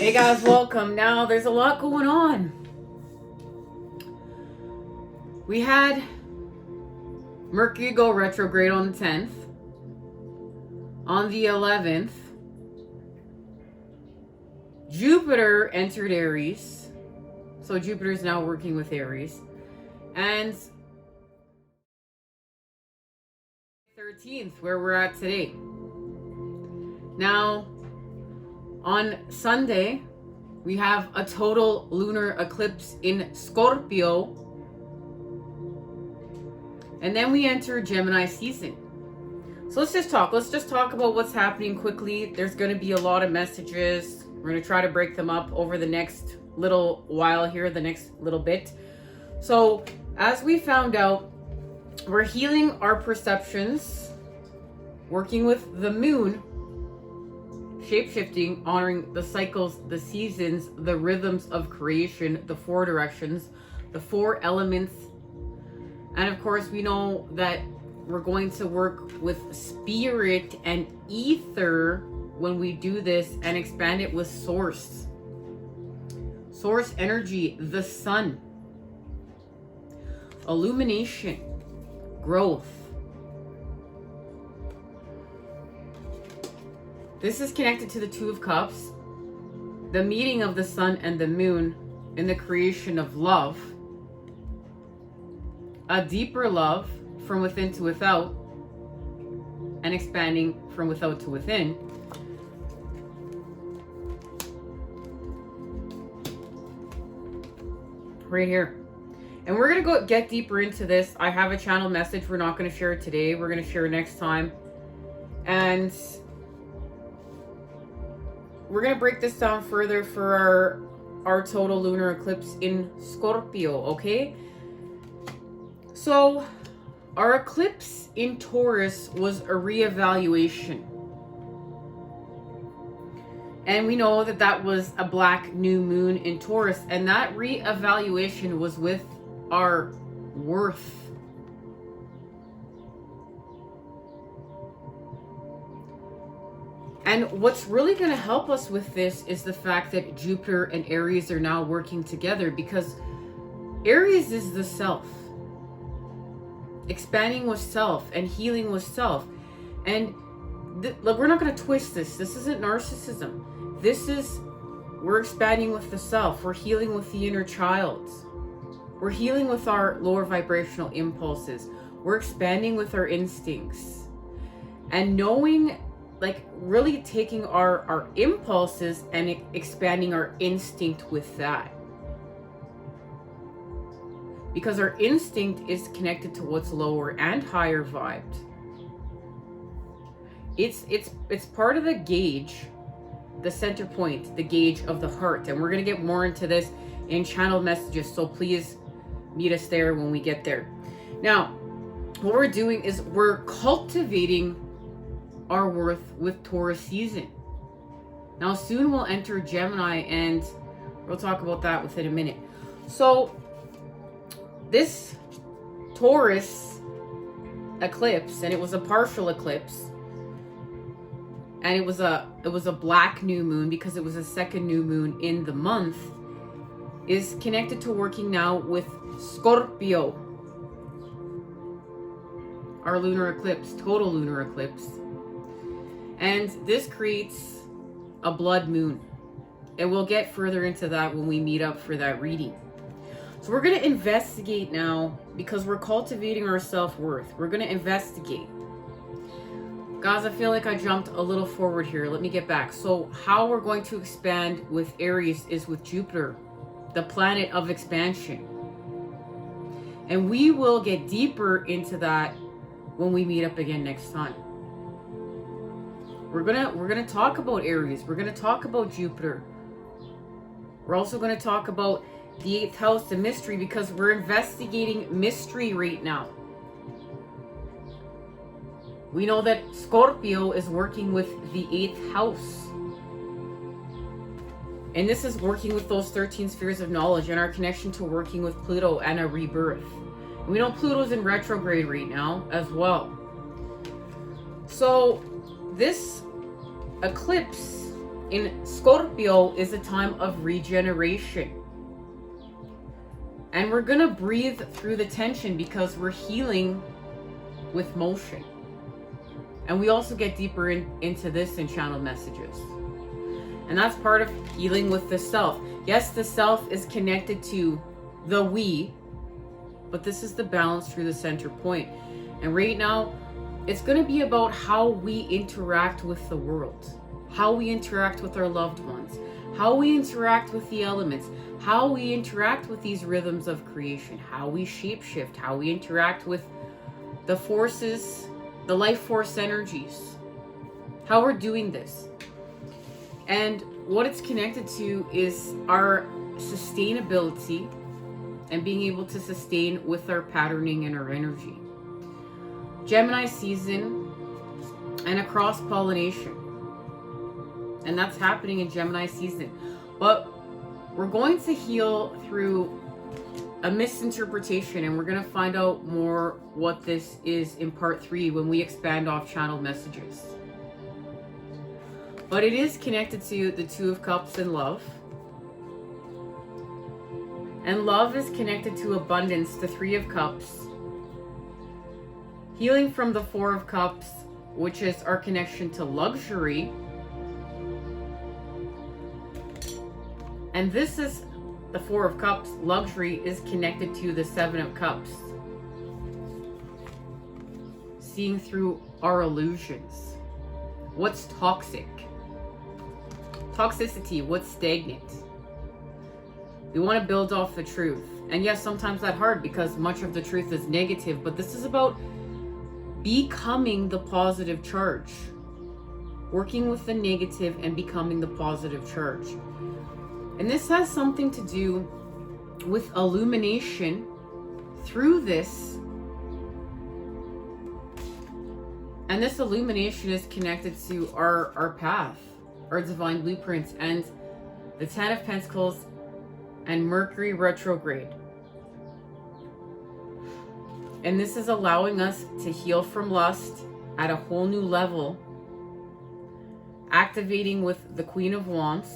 Hey guys, welcome. Now, there's a lot going on. We had Mercury go retrograde on the 10th. On the 11th, Jupiter entered Aries. So Jupiter is now working with Aries. And 13th, where we're at today. Now, on Sunday, we have a total lunar eclipse in Scorpio. And then we enter Gemini season. So let's just talk about what's happening quickly. There's going to be a lot of messages. We're going to try to break them up over the next little while here, the next little bit. So as we found out, we're healing our perceptions, working with the moon, shape-shifting, honoring the cycles, the seasons, the rhythms of creation, the four directions, the four elements. And of course, we know that we're going to work with spirit and ether when we do this and expand it with source. Source energy, the sun. Illumination, growth. This is connected to the Two of Cups, the meeting of the sun and the moon in the creation of love, a deeper love from within to without, and expanding from without to within. Right here. And we're going to get deeper into this. I have a channel message. We're not going to share it today. We're going to share it next time. And we're going to break this down further for our total lunar eclipse in Scorpio, okay? So, our eclipse in Taurus was a reevaluation. And we know that that was a black new moon in Taurus. And that reevaluation was with our worth. And what's really going to help us with this is the fact that Jupiter and Aries are now working together, because Aries is the self. Expanding with self and healing with self. And look, we're not going to twist this. This isn't narcissism. This is, we're expanding with the self. We're healing with the inner child. We're healing with our lower vibrational impulses. We're expanding with our instincts. And knowing, like, really taking our impulses and expanding our instinct with that. Because our instinct is connected to what's lower and higher vibed. It's part of the gauge, the center point, the gauge of the heart. And we're going to get more into this in channel messages. So please meet us there when we get there. Now, what we're doing is we're cultivating our worth with Taurus season. Now, soon we'll enter Gemini, and we'll talk about that within a minute. So, this Taurus eclipse, and it was a partial eclipse, and it was a black new moon because it was a second new moon in the month, is connected to working now with Scorpio, our lunar eclipse, total lunar eclipse. And this creates a blood moon. And we'll get further into that when we meet up for that reading. So we're going to investigate now, because we're cultivating our self-worth. We're going to investigate. Guys, I feel like I jumped a little forward here. Let me get back. So how we're going to expand with Aries is with Jupiter, the planet of expansion. And we will get deeper into that when we meet up again next time. We're gonna talk about Aries. We're gonna talk about Jupiter. We're also gonna talk about the 8th house, the mystery, because we're investigating mystery right now. We know that Scorpio is working with the 8th house. And this is working with those 13 spheres of knowledge and our connection to working with Pluto and a rebirth. And we know Pluto's in retrograde right now as well. So this eclipse in Scorpio is a time of regeneration. And we're going to breathe through the tension because we're healing with motion. And we also get deeper into this in channel messages. And that's part of healing with the self. Yes, the self is connected to the we, but this is the balance through the center point. And right now, it's going to be about how we interact with the world, how we interact with our loved ones, how we interact with the elements, how we interact with these rhythms of creation, how we shapeshift, how we interact with the forces, the life force energies, how we're doing this. And what it's connected to is our sustainability and being able to sustain with our patterning and our energy. Gemini season and a cross-pollination. And that's happening in Gemini season. But we're going to heal through a misinterpretation, and we're going to find out more what this is in part 3 when we expand off channel messages. But it is connected to the Two of Cups and love. And love is connected to abundance, the Three of Cups. Healing from the Four of Cups, which is our connection to luxury. And this is the Four of Cups. Luxury is connected to the Seven of Cups. Seeing through our illusions. What's toxic? Toxicity, what's stagnant? We want to build off the truth. And yes, sometimes that's hard because much of the truth is negative, but this is about becoming the positive charge. Working with the negative and becoming the positive charge. And this has something to do with illumination through this. And this illumination is connected to our path, our divine blueprints, and the Ten of Pentacles and Mercury Retrograde. And this is allowing us to heal from lust at a whole new level, activating with the Queen of Wands,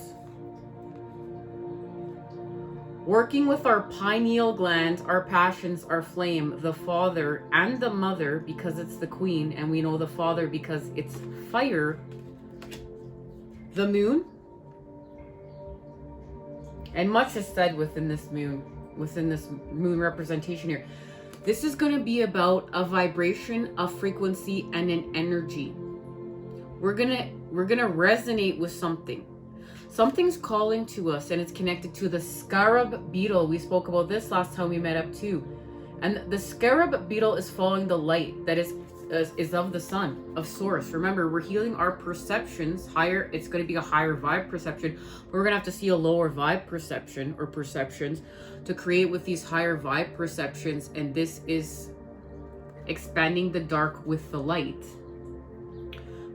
working with our pineal gland, our passions, our flame, the father and the mother, because it's the queen, and we know the father because it's fire, the moon. And much is said within this moon representation here. This is going to be about a vibration, a frequency, and an energy. We're gonna resonate with something. Something's calling to us, and it's connected to the scarab beetle. We spoke about this last time we met up too. And the scarab beetle is following the light that is of the sun, of source. Remember, we're healing our perceptions higher. It's going to be a higher vibe perception. We're going to have to see a lower vibe perception or perceptions to create with these higher vibe perceptions. And this is expanding the dark with the light.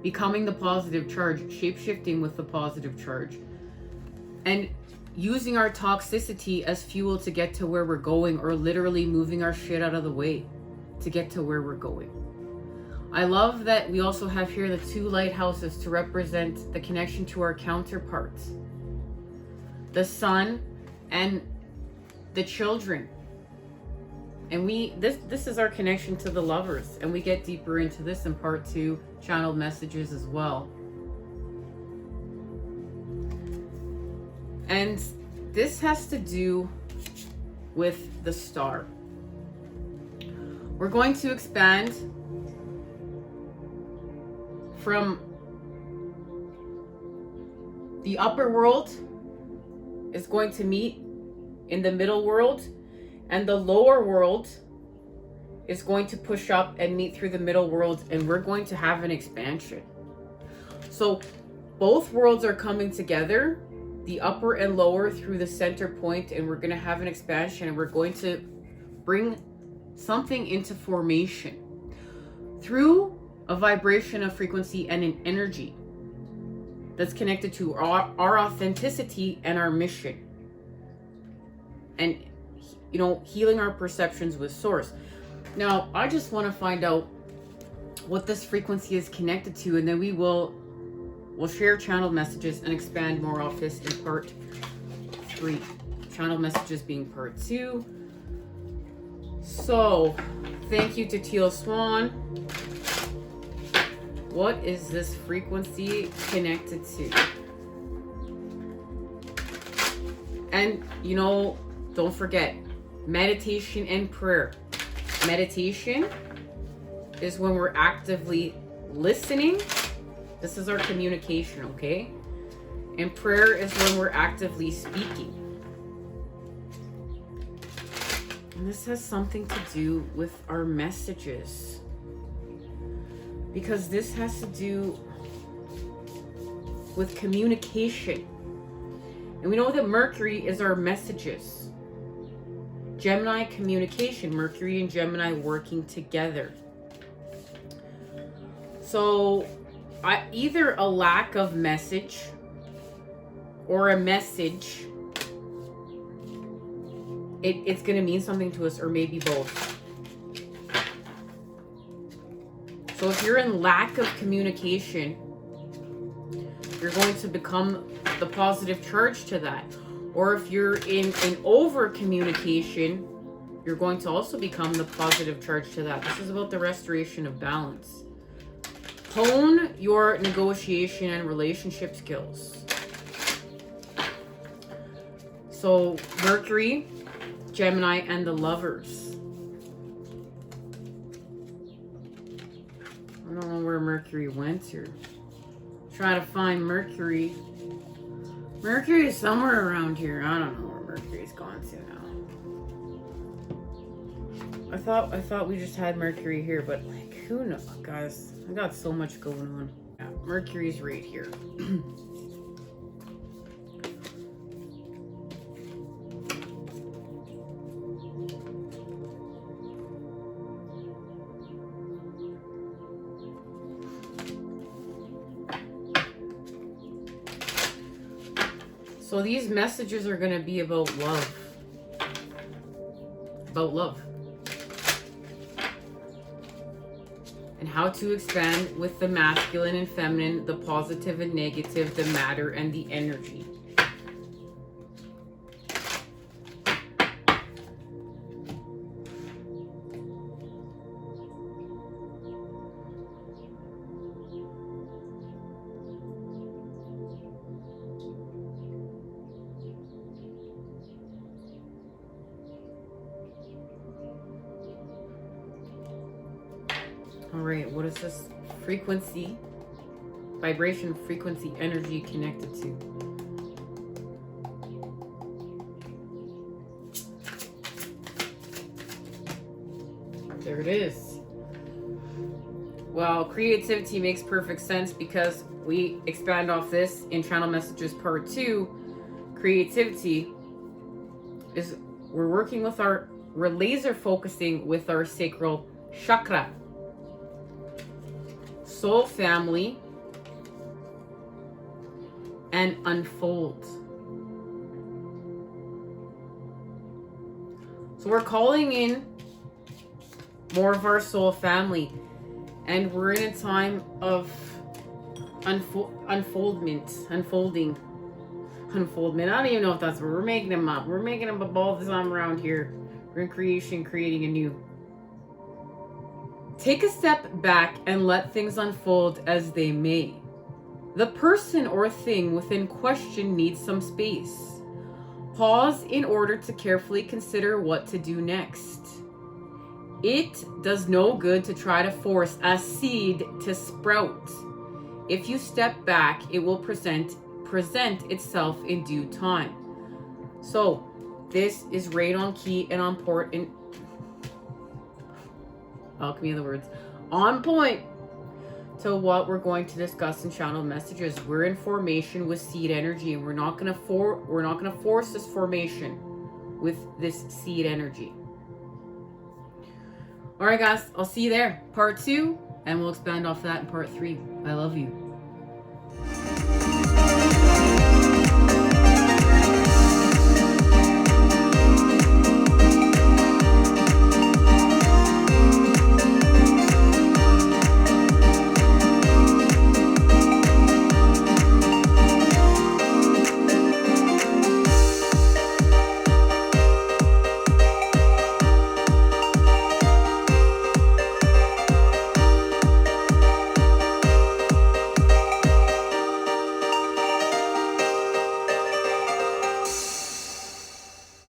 Becoming the positive charge, shape-shifting with the positive charge. And using our toxicity as fuel to get to where we're going, or literally moving our shit out of the way to get to where we're going. I love that we also have here the two lighthouses to represent the connection to our counterparts. The sun and the children. And this is our connection to the lovers. And we get deeper into this in part 2, channeled messages as well. And this has to do with the star. We're going to expand from the upper world is going to meet in the middle world, and the lower world is going to push up and meet through the middle world, and we're going to have an expansion. So both worlds are coming together, the upper and lower through the center point, and we're going to have an expansion, and we're going to bring something into formation through a vibration, a frequency, and an energy that's connected to our authenticity and our mission. And, you know, healing our perceptions with source. Now, I just want to find out what this frequency is connected to, and then we will we'll share channeled messages and expand more off this in part 3. Channeled messages being part 2. So, thank you to Teal Swan. What is this frequency connected to? And, you know, don't forget, meditation and prayer. Meditation is when we're actively listening. This is our communication, okay? And prayer is when we're actively speaking. And this has something to do with our messages. Because this has to do with communication. And we know that Mercury is our messages. Gemini, communication. Mercury and Gemini working together. So, either a lack of message or a message, it's going to mean something to us, or maybe both. So if you're in lack of communication, you're going to become the positive charge to that. Or if you're in over communication, you're going to also become the positive charge to that. This is about the restoration of balance. Hone your negotiation and relationship skills. So Mercury, Gemini, and the Lovers. I don't know where Mercury went to. Try to find Mercury. Mercury is somewhere around here. I don't know where Mercury's gone to now. I thought we just had Mercury here, but like, who knows, guys? I got so much going on. Yeah, Mercury's right here. So these messages are going to be about love. About love. And how to expand with the masculine and feminine, the positive and negative, the matter and the energy. All right, what is this frequency, vibration, frequency, energy connected to? There it is. Well, creativity makes perfect sense because we expand off this in Channel Messages Part 2. Creativity is, we're laser focusing with our sacral chakra. Soul family, and unfold. So we're calling in more of our soul family, and we're in a time of unfoldment. I don't even know if that's what we're making them up. We're making them up all the time around here. We're in creation, creating anew. Take a step back and let things unfold as they may. The person or thing within question needs some space. Pause in order to carefully consider what to do next. It does no good to try to force a seed to sprout. If you step back, it will present itself in due time. So, this is right on key and on point in alchemy of the words, on point to what we're going to discuss in channel messages. We're in formation with seed energy, and we're not gonna force this formation with this seed energy. All right, guys, I'll see you there. Part 2, and we'll expand off that in Part 3. I love you.